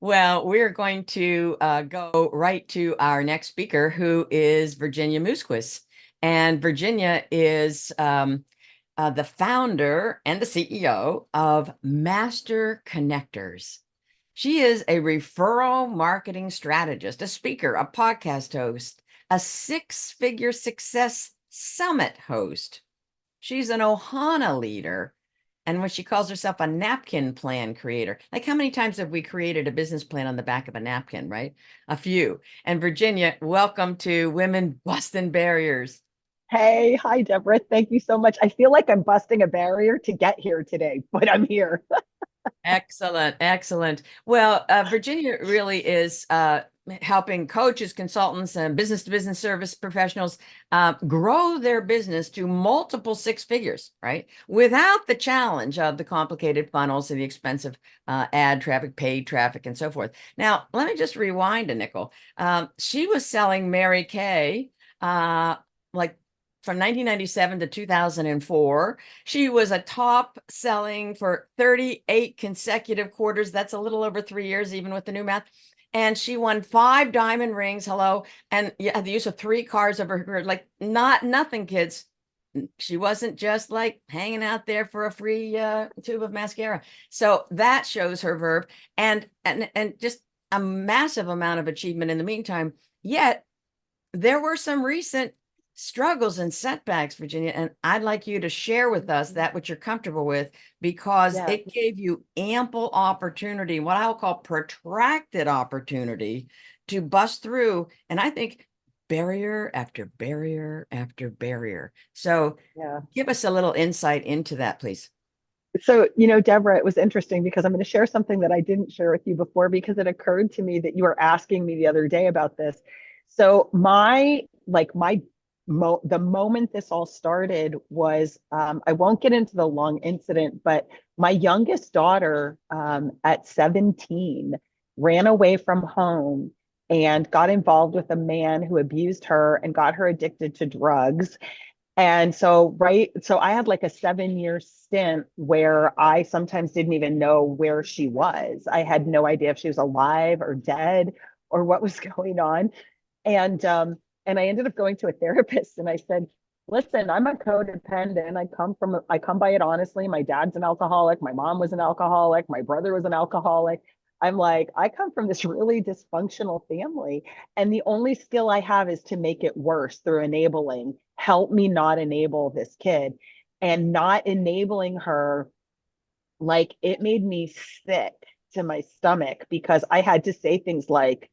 Well, we're going to go right to our next speaker, who is Virginia Muzquiz. And Virginia is the founder and the CEO of Master Connectors. She is a referral marketing strategist, a speaker, a podcast host, a six-figure success summit host. She's an Ohana leader. And when she calls herself a napkin plan creator, like how many times have we created a business plan on the back of a napkin, right? A few. And Virginia, welcome to Women Busting Barriers. Hey, hi, Deborah. Thank you so much. I feel like I'm busting a barrier to get here today, but I'm here. Excellent, excellent. Well, Virginia really is helping coaches, consultants, and business-to-business service professionals grow their business to multiple six figures, right? Without the challenge of the complicated funnels and the expensive ad traffic, paid traffic, and so forth. Now, let me just rewind a nickel. She was selling Mary Kay like from 1997 to 2004. She was a top selling for 38 consecutive quarters. That's a little over 3 years, even with the new math. And she won 5 diamond rings. Hello. And yeah, the use of 3 cars over her career, like nothing, kids. She wasn't just like hanging out there for a free tube of mascara. So that shows her verve and just a massive amount of achievement in the meantime. Yet there were some recent struggles and setbacks, Virginia, and I'd like you to share with us that which you're comfortable with, because Yeah. it gave you ample opportunity, what I'll call protracted opportunity, to bust through. And I think barrier after barrier after barrier. So Yeah. give us a little insight into that, please. So, Deborah, it was interesting because I'm going to share something that I didn't share with you before because it occurred to me that you were asking me the other day about this. So, the moment this all started was, I won't get into the long incident, but my youngest daughter, at 17, ran away from home and got involved with a man who abused her and got her addicted to drugs. And so, right, so I had like a 7 year stint where I sometimes didn't even know where she was. I had no idea if she was alive or dead or what was going on. And and I ended up going to a therapist and I said, listen, I'm a codependent. I come by it honestly. My dad's an alcoholic, my mom was an alcoholic, my brother was an alcoholic. I'm like, I come from this really dysfunctional family. And the only skill I have is to make it worse through enabling. Help me not enable this kid. And not enabling her, like, it made me sick to my stomach because I had to say things like,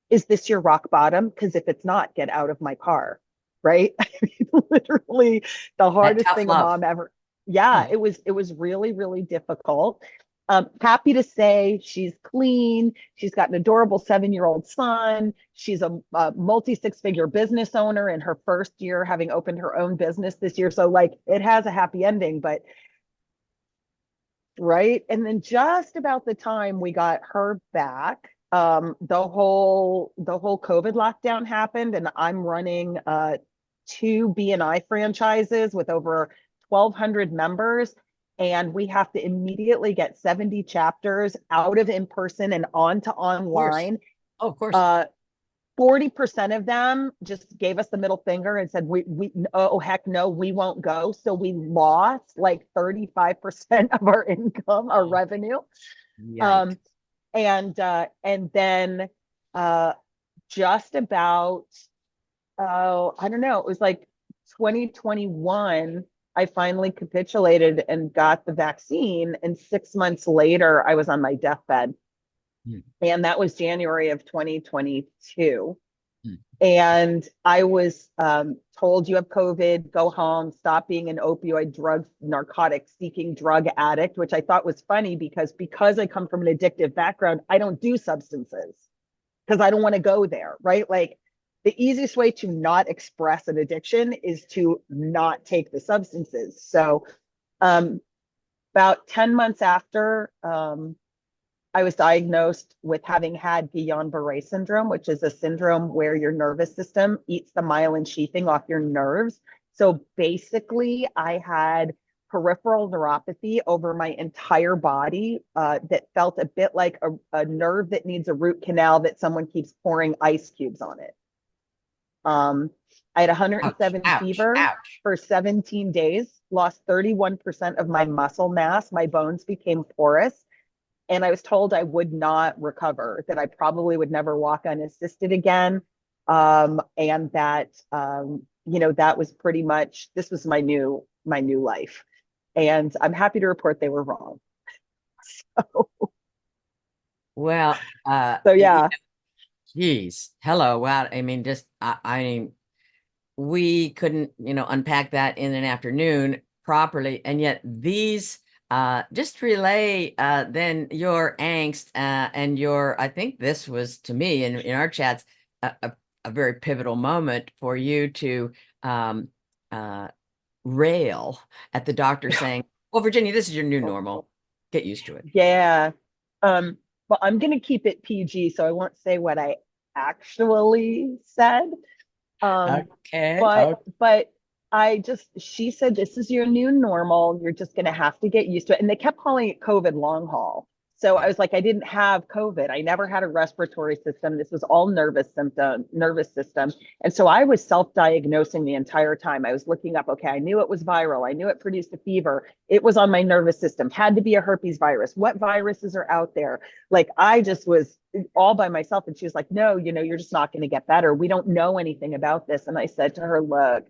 is this your rock bottom? Because if it's not, get out of my car. Right. I mean, literally the That hardest tough thing a love. mom ever. Yeah, Oh, it was really, really difficult. Happy to say she's clean. She's got an adorable 7 year old son. She's a multi six-figure business owner in her first year, having opened her own business this year. So, like, it has a happy ending, but right. And then just about the time we got her back, the whole COVID lockdown happened, and I'm running two BNI franchises with over 1,200 members. And we have to immediately get 70 chapters out of in person and onto of course. online. Oh, of course. Uh, 40% of them just gave us the middle finger and said, we oh, heck no, we won't go. So we lost like 35% of our income, our Oh, revenue. yikes. Um, and then uh, just about, oh, I don't know, it was like 2021, I finally capitulated and got the vaccine. And 6 months later, I was on my deathbed. Hmm, And that was January of 2022. hmm. And I was told, you have COVID, go home, stop being an opioid drug, narcotic seeking drug addict, which I thought was funny because I come from an addictive background, I don't do substances because I don't want to go there, right? Like, the easiest way to not express an addiction is to not take the substances. So um, about 10 months after, I was diagnosed with having had Guillain-Barré syndrome, which is a syndrome where your nervous system eats the myelin sheathing off your nerves. So basically, I had peripheral neuropathy over my entire body that felt a bit like a nerve that needs a root canal that someone keeps pouring ice cubes on it. I had Ouch, 107 ouch, fever ouch. for 17 days, lost 31% of my muscle mass. My bones became porous. And I was told I would not recover, that I probably would never walk unassisted again. And that, that was pretty much, this was my new life. And I'm happy to report they were wrong. So, Well, so yeah. geez, hello. Wow. I mean, just, I mean, we couldn't, unpack that in an afternoon properly. And yet these, just relay, then your angst, and I think this was to me in our chats, a very pivotal moment for you to, uh, rail at the doctor saying, well, Virginia, this is your new normal. Get used to it. Yeah. Well, I'm going to keep it PG, so I won't say what I actually said. Okay. But she said, this is your new normal. You're just going to have to get used to it. And they kept calling it COVID long haul. So I was like, I didn't have COVID. I never had a respiratory system. This was all nervous system. And so I was self-diagnosing the entire time. I was looking up, okay, I knew it was viral. I knew it produced a fever. It was on my nervous system, had to be a herpes virus. What viruses are out there? Like, I just was all by myself. And she was like, no, you're just not going to get better. We don't know anything about this. And I said to her, look,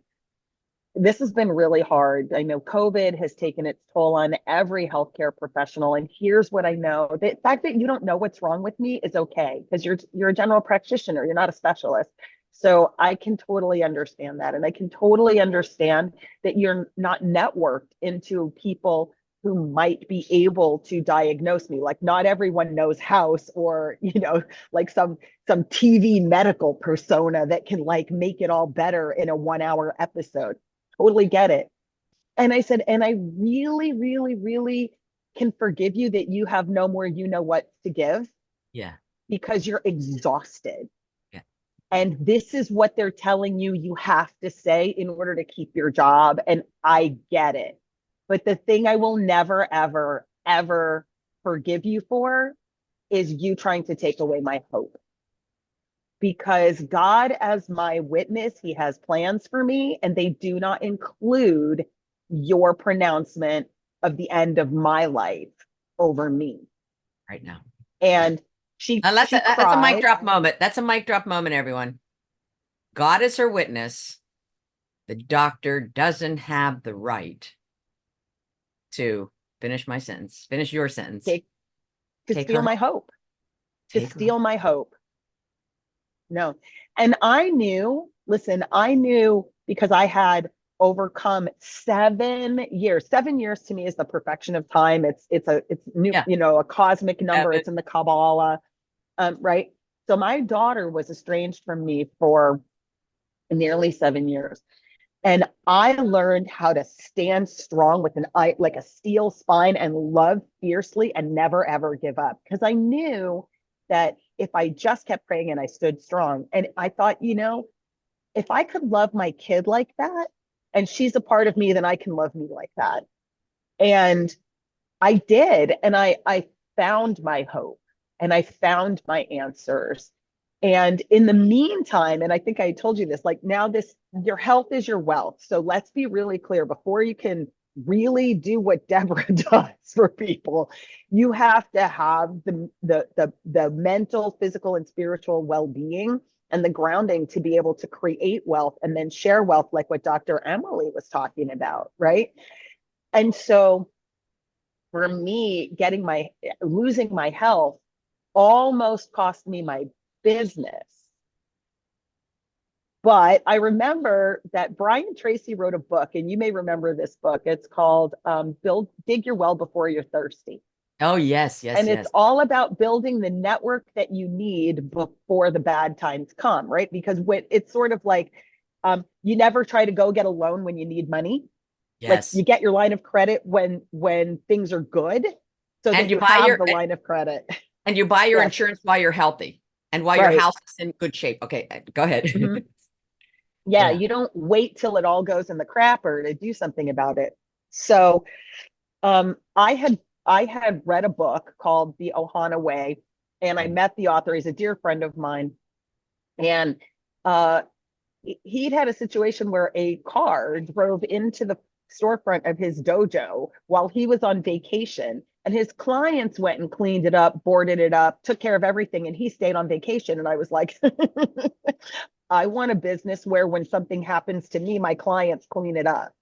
this has been really hard. I know COVID has taken its toll on every healthcare professional. And here's what I know. The fact that you don't know what's wrong with me is okay, because you're a general practitioner, you're not a specialist. So I can totally understand that. And I can totally understand that you're not networked into people who might be able to diagnose me. Like, not everyone knows House, or, like some TV medical persona that can like make it all better in a 1 hour episode. Totally get it. And I said, and I really, really, really can forgive you that you have no more what to give. Yeah. Because you're exhausted. Yeah. And this is what they're telling you have to say in order to keep your job. And I get it. But the thing I will never, ever, ever forgive you for is you trying to take away my hope. Because God, as my witness, he has plans for me, and they do not include your pronouncement of the end of my life over me. Right now. And that's a mic drop moment. That's a mic drop moment, everyone. God is her witness. The doctor doesn't have the right to finish your sentence. To steal my hope. To steal my hope. No. And I knew because I had overcome 7 years. 7 years to me is the perfection of time. It's new, a cosmic number. It's in the Kabbalah. Right. So my daughter was estranged from me for nearly 7 years. And I learned how to stand strong with like a steel spine, and love fiercely and never, ever give up. Because I knew that if I just kept praying and I stood strong, and I thought, if I could love my kid like that, and she's a part of me, then I can love me like that. And I did. And I found my hope, and I found my answers. And in the meantime, and I think I told you this, like, now your health is your wealth. So let's be really clear, before you can really do what Deborah does for people, you have to have the mental, physical, and spiritual well-being and the grounding to be able to create wealth and then share wealth, like what Dr. Emily was talking about, right? And so for me, losing my health almost cost me my business. But I remember that Brian Tracy wrote a book, and you may remember this book. It's called Dig Your Well Before You're Thirsty. Oh, yes. And it's all about building the network that you need before the bad times come, right? Because it's sort of like, you never try to go get a loan when you need money. Yes. Like, you get your line of credit when things are good, so that you have the line of credit. And you buy your insurance while you're healthy and while your house is in good shape. Okay, go ahead. Mm-hmm. Yeah, you don't wait till it all goes in the crapper to do something about it. So I had read a book called The Ohana Way, and I met the author. He's a dear friend of mine, and uh, he'd had a situation where a car drove into the storefront of his dojo while he was on vacation. And his clients went and cleaned it up, boarded it up, took care of everything, and he stayed on vacation. And I was like, I want a business where when something happens to me, my clients clean it up.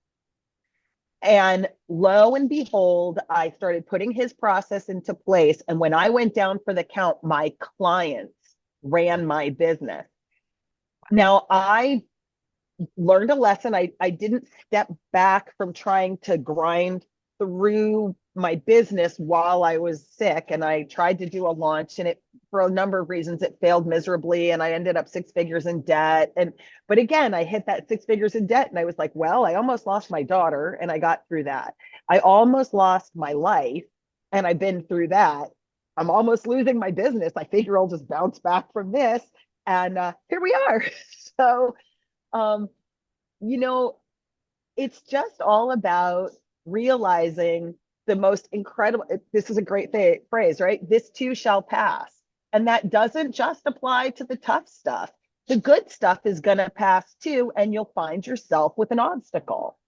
And lo and behold, I started putting his process into place. And when I went down for the count, my clients ran my business. Now, I learned a lesson. I didn't step back from trying to grind through my business while I was sick. And I tried to do a launch, and it, for a number of reasons, it failed miserably. And I ended up 6 figures in debt. But again, I hit that 6 figures in debt. And I was like, well, I almost lost my daughter, and I got through that. I almost lost my life, and I've been through that. I'm almost losing my business. I figure I'll just bounce back from this. And here we are. So, um, you know, it's just all about realizing the most incredible, this is a great phrase, right? This too shall pass. And that doesn't just apply to the tough stuff. The good stuff is going to pass too, and you'll find yourself with an obstacle.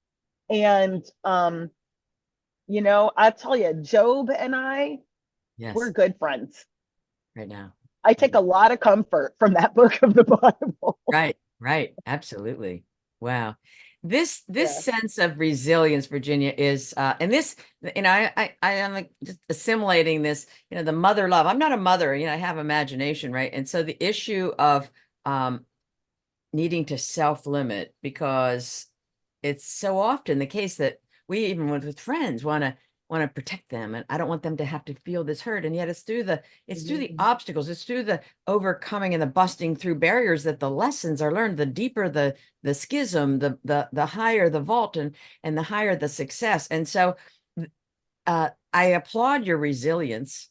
And, I tell you, Job and I, we're Yes, good friends. right now. I Right take now. a lot of comfort from that book of the Bible. Right, right. Absolutely. Wow. This Yeah. sense of resilience, Virginia, is and this, I am like just assimilating this, the mother love. I'm not a mother, I have imagination, right? And so the issue of um needing to self-limit, because it's so often the case that we, even with friends, want to protect them, and I don't want them to have to feel this hurt. And yet it's through the obstacles, it's through the overcoming and the busting through barriers that the lessons are learned. The deeper the schism, the higher the vault, and the higher the success. And so I applaud your resilience.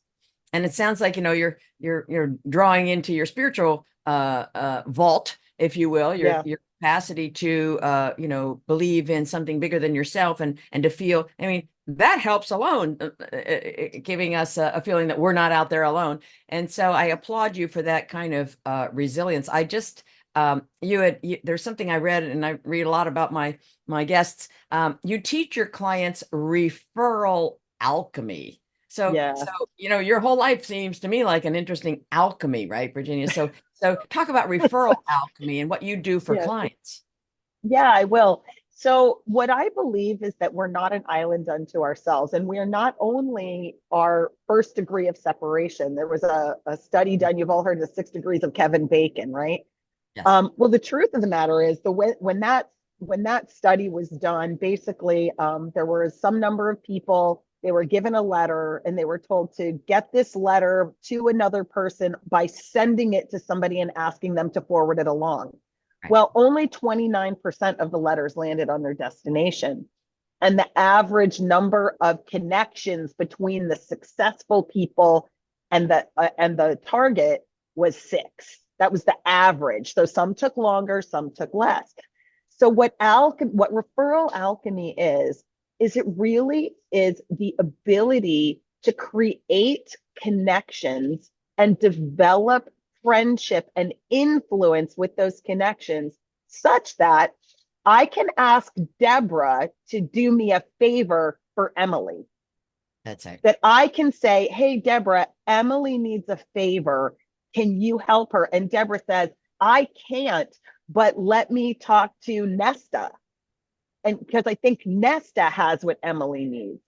And it sounds like, you're drawing into your spiritual vault, if you will, Yeah. your capacity to believe in something bigger than yourself, and to feel, I mean, that helps alone, giving us a feeling that we're not out there alone. And so I applaud you for that kind of resilience. I just there's something I read, and I read a lot about my guests. You teach your clients referral alchemy. So, Yeah. your whole life seems to me like an interesting alchemy, right, Virginia? So talk about referral alchemy and what you do for Yeah. clients. Yeah, I will. So, what I believe is that we're not an island unto ourselves, and we are not only our first degree of separation. There was a study done, you've all heard of the 6 degrees of Kevin Bacon, right? Yes. Well, the truth of the matter is, when that study was done, basically, there was some number of people. They were given a letter, and they were told to get this letter to another person by sending it to somebody and asking them to forward it along. Right. Well, only 29% of the letters landed on their destination. And the average number of connections between the successful people and the target was 6. That was the average. So some took longer, some took less. So what referral alchemy is it really is the ability to create connections and develop friendship and influence with those connections, such that I can ask Deborah to do me a favor for Emily. That's it. That I can say, hey, Deborah, Emily needs a favor. Can you help her? And Deborah says, I can't, but let me talk to Nesta. And because I think Nesta has what Emily needs.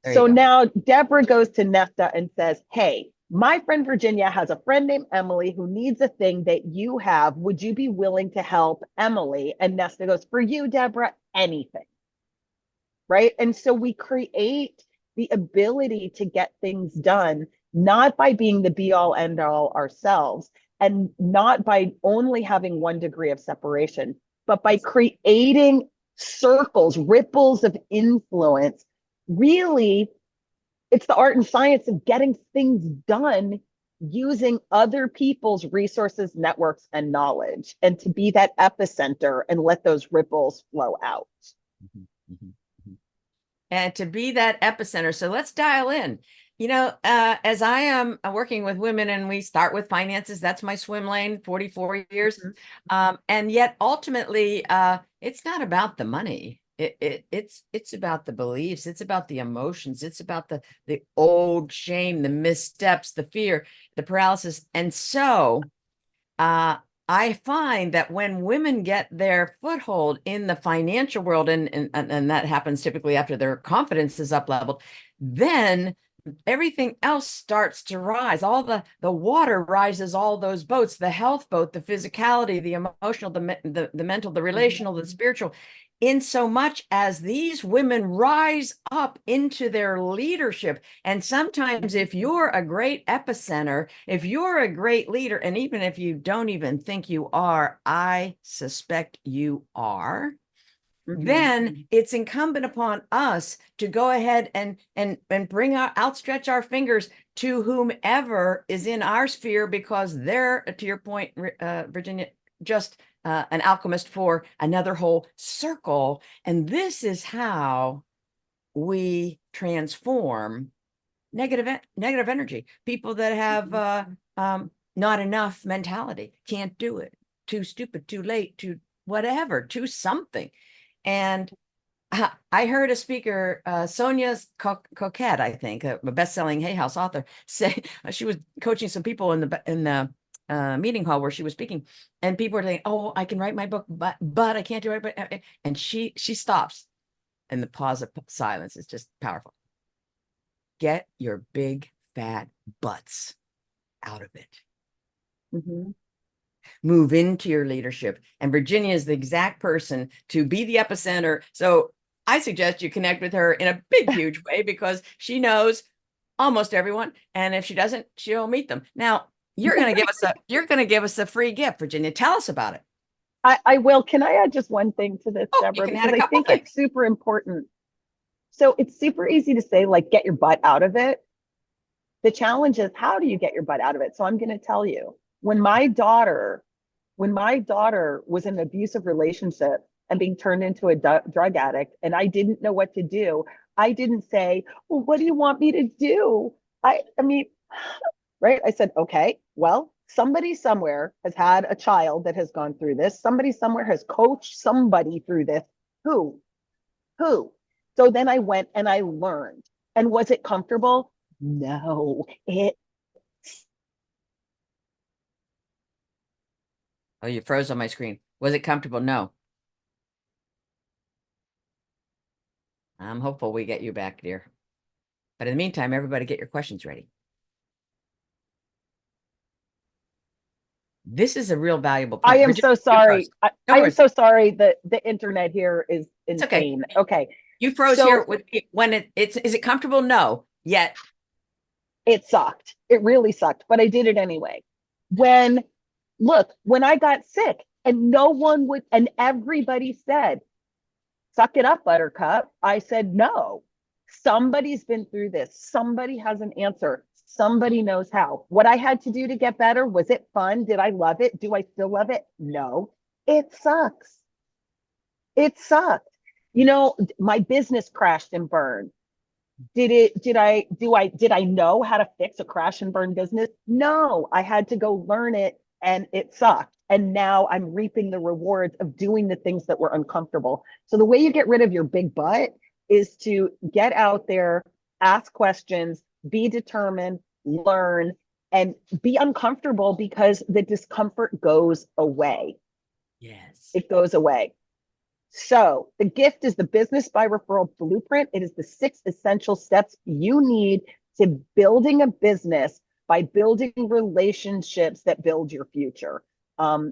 There you So go. now Deborah goes to Nesta and says, hey, my friend Virginia has a friend named Emily who needs a thing that you have. Would you be willing to help Emily? And Nesta goes, for you, Deborah, anything. Right. And so we create the ability to get things done, not by being the be all end all ourselves, and not by only having one degree of separation, but by Yes. creating circles, ripples of influence. Really, it's the art and science of getting things done using other people's resources, networks, and knowledge, and to be that epicenter and let those ripples flow out. Mhm, mhm, mhm. and to be that epicenter. So let's dial in. As I am working with women and we start with finances, that's my swim lane, 44 years. And yet ultimately, it's not about the money. It's about the beliefs. It's about the emotions. It's about the old shame, the missteps, the fear, the paralysis. And so I find that when women get their foothold in the financial world, and that happens typically after their confidence is up leveled, then everything else starts to rise. All the water rises, all those boats, the health boat, the physicality, the emotional, the mental, the relational, the spiritual, in so much as these women rise up into their leadership. And sometimes if you're a great epicenter, if you're a great leader, and even if you don't even think you are, I suspect you are, then it's incumbent upon us to go ahead and outstretch our fingers to whomever is in our sphere, because they're, to your point, Virginia, just an alchemist for another whole circle. And this is how we transform negative energy. People that have not enough mentality, can't do it, too stupid, too late, too whatever, too something. And I heard a speaker, Sonia Coquette, I think, a best-selling Hay House author, say she was coaching some people in the meeting hall where she was speaking, and people were saying, "Oh, I can write my book, but I can't do it." But and she stops, and the pause of silence is just powerful. Get your big fat butts out of it. Move into your leadership. And Virginia is the exact person to be the epicenter. So I suggest you connect with her in a big, huge way, because she knows almost everyone. And if she doesn't, she'll meet them. Now, you're going to give us a free gift, Virginia. Tell us about it. I will. Can I add just one thing to this, Deborah? Because I think it's super important. So it's super easy to say, like, get your butt out of it. The challenge is, how do you get your butt out of it? So I'm going to tell you, when my daughter was in an abusive relationship and being turned into a drug addict, and I didn't know what to do, I didn't say, well, what do you want me to do? I mean, right? I said, okay, well, somebody somewhere has had a child that has gone through this. Somebody somewhere has coached somebody through this. Who? So then I went and I learned. And was it comfortable? No, Oh, you froze on my screen. Was it comfortable? No. I'm hopeful we get you back, dear. But in the meantime, everybody get your questions ready. This is a real valuable point. I am so sorry. I am so sorry that the internet here is insane. Okay. You froze here when is it comfortable? No. Yet it sucked. It really sucked, but I did it anyway. When I got sick and no one would, and everybody said, suck it up, Buttercup. I said, no, somebody's been through this. Somebody has an answer. Somebody knows how. What I had to do to get better, was it fun? Did I love it? Do I still love it? No, it sucks. It sucked. My business crashed and burned. Did I know how to fix a crash and burn business? No, I had to go learn it, and it sucked. And now I'm reaping the rewards of doing the things that were uncomfortable. So the way you get rid of your big butt is to get out there, ask questions, be determined, learn, and be uncomfortable, because the discomfort goes away. Yes. It goes away. So the gift is the Business by Referral Blueprint. It is the 6 essential steps you need to building a business by building relationships that build your future.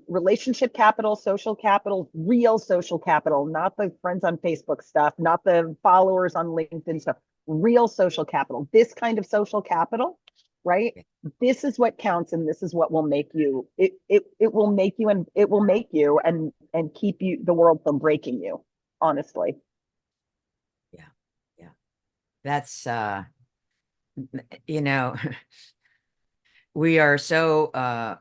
Relationship capital, social capital, real social capital, not the friends on Facebook stuff, not the followers on LinkedIn stuff, real social capital. This kind of social capital, right? This is what counts, and this is what will make you. It will make you, and it will make you and keep the world from breaking you, honestly. Yeah. That's we are so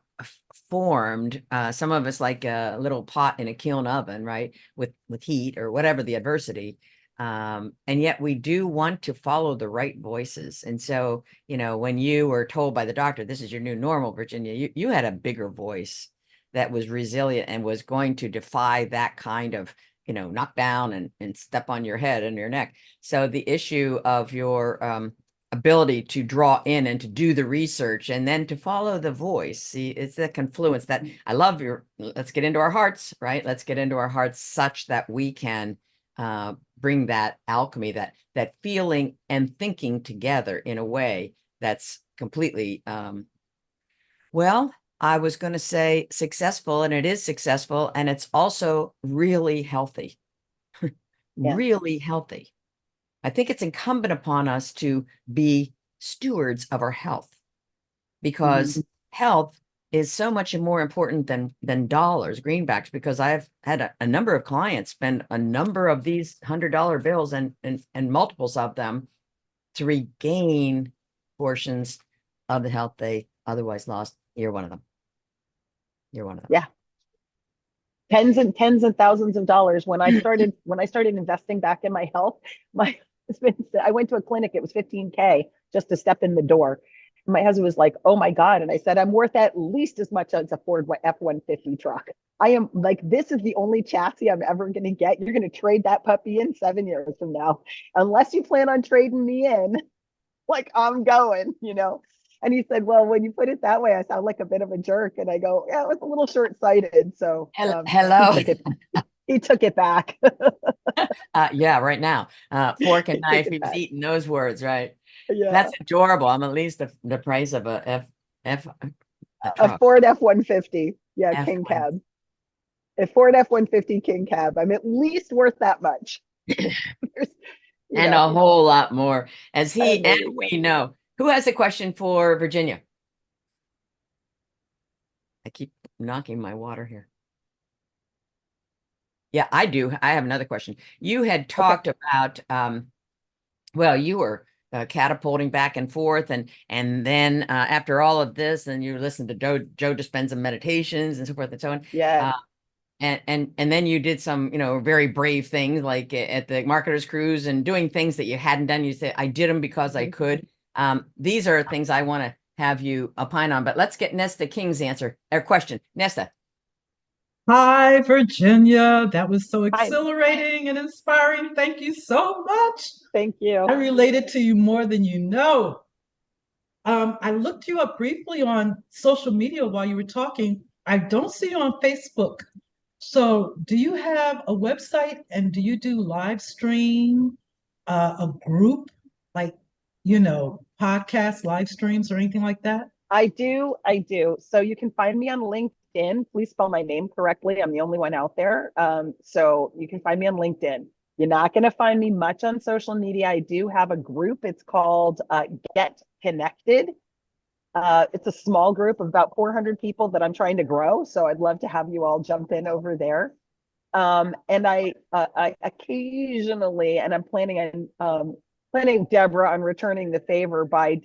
formed, some of us like a little pot in a kiln oven, right? With heat or whatever the adversity. And yet we do want to follow the right voices. And so, when you were told by the doctor, this is your new normal, Virginia, you had a bigger voice that was resilient and was going to defy that kind of, knock down and step on your head and your neck. So the issue of your ability to draw in and to do the research and then to follow the voice. See, it's the confluence that I love let's get into our hearts, right? Let's get into our hearts such that we can bring that alchemy, that feeling and thinking together in a way that's completely, well, I was going to say successful, and it is successful, and it's also really healthy, Yeah. really healthy. I think it's incumbent upon us to be stewards of our health, because health is so much more important than dollars, greenbacks, because I've had a number of clients spend a number of these $100 bills and multiples of them to regain portions of the health they otherwise lost. You're one of them. You're one of them. Yeah. Tens and thousands of dollars. When I started investing back in my health, my husband said, I went to a clinic, it was $15K just to step in the door. And my husband was like, oh my God. And I said, I'm worth at least as much as a Ford F-150 truck. I am like, this is the only chassis I'm ever going to get. You're going to trade that puppy in 7 years from now. Unless you plan on trading me in, like I'm going, And he said, well, when you put it that way, I sound like a bit of a jerk. And I go, yeah, it was a little short-sighted. So hello. He took it back. Yeah, right now. Fork and knife, he was eating those words, right? Yeah. That's adorable. I'm at least the price of a Ford F-150. Yeah, King Cab. A Ford F-150 King Cab. I'm at least worth that much. And a whole lot more, as he and we know. Who has a question for Virginia? I keep knocking my water here. Yeah, I do. I have another question. You had talked about, well, you were catapulting back and forth, and then after all of this, and you listened to Joe Dispenza meditations and so forth and so on. Yeah. And then you did some, very brave things, like at the Marketers Cruise, and doing things that you hadn't done. You say, I did them because I could. These are things I want to have you opine on, but let's get Nesta King's answer or question. Nesta. Hi, Virginia. That was so exhilarating and inspiring. Thank you so much. Thank you. I related to you more than you know. I looked you up briefly on social media while you were talking. I don't see you on Facebook. So do you have a website, and do you do live stream, a group, like, podcast live streams or anything like that? I do. So you can find me on LinkedIn. Please spell my name correctly. I'm the only one out there. So you can find me on LinkedIn. You're not going to find me much on social media. I do have a group. It's called Get Connected. It's a small group of about 400 people that I'm trying to grow. So I'd love to have you all jump in over there. And I occasionally, and I'm planning Deborah on returning the favor by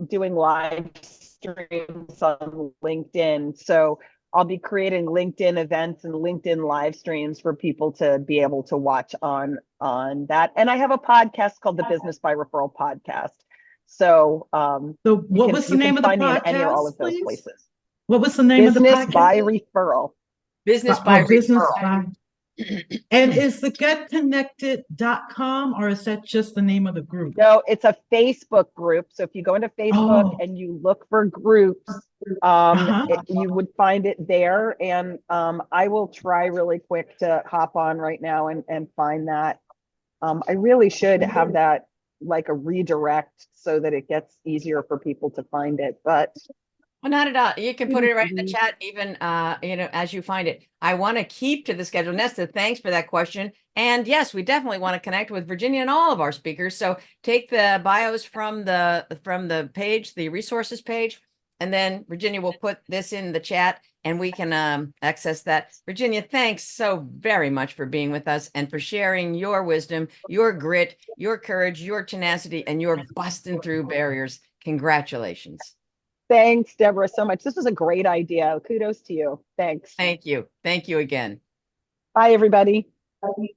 doing live streams on LinkedIn. So I'll be creating LinkedIn events and LinkedIn live streams for people to be able to watch on that. And I have a podcast called the Business by Referral podcast. So what was the name of the podcast? Any or all of those places. What was the name of the podcast? Business by Referral. Business by Referral. And is the getconnected.com, or is that just the name of the group? No, it's a Facebook group. So if you go into Facebook and you look for groups, you would find it there. And I will try really quick to hop on right now and find that. I really should have that like a redirect so that it gets easier for people to find it. But well, not at all. You can put it right in the chat, even, as you find it. I want to keep to the schedule. Nesta, thanks for that question. And yes, we definitely want to connect with Virginia and all of our speakers. So take the bios from the page, the resources page, and then Virginia will put this in the chat and we can access that. Virginia, thanks so very much for being with us and for sharing your wisdom, your grit, your courage, your tenacity, and your busting through barriers. Congratulations. Thanks, Deborah, so much. This was a great idea. Kudos to you. Thanks. Thank you. Thank you again. Bye, everybody. Bye.